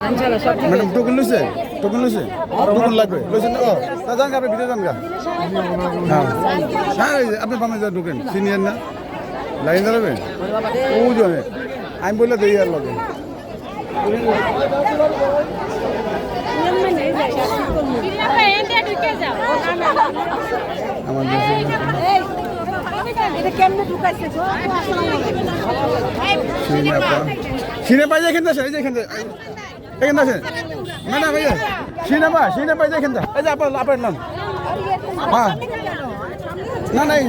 madam token লইছে token লাগবে লইছেন না তা যান আপনি ভিতরে যান গা হ্যাঁ হ্যাঁ আপনি পামে যান টোকেন সিনিয়র না লাইন দাঁড়াবেন ও জনে আমি বললে দেই আর লগে আমার সিনে পাই যায় এখান থেকে এখান আছে ম্যাডাম এই সিনে পাই যায় এখান থেকে এই যে আপনার নাম হ্যাঁ না নাই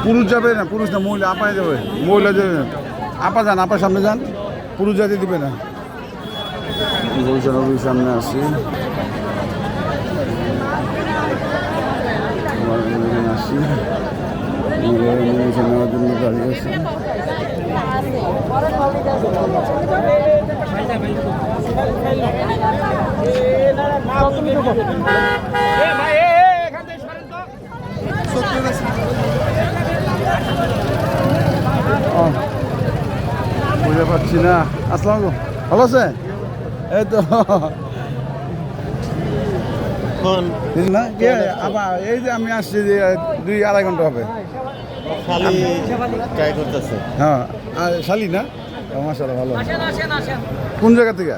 পুরুষ যাবে না পুরুষ না মহিলা আপায় যাবে মহিলা যাবে না আপা যান আপার সামনে যান পুরুষ যাতে দিবে না গুলশান সামনে আসি আসি নেওয়ার জন্য দাঁড়িয়ে আছি বুঝতে পারছি না আসসালাম ভালো আছে এই তো না কে আবার এই যে আমি আসছি যে 2-2.5 ঘন্টা হবে হ্যাঁ শালি না মাশাআল্লাহ ভালো কোন জায়গা থেকে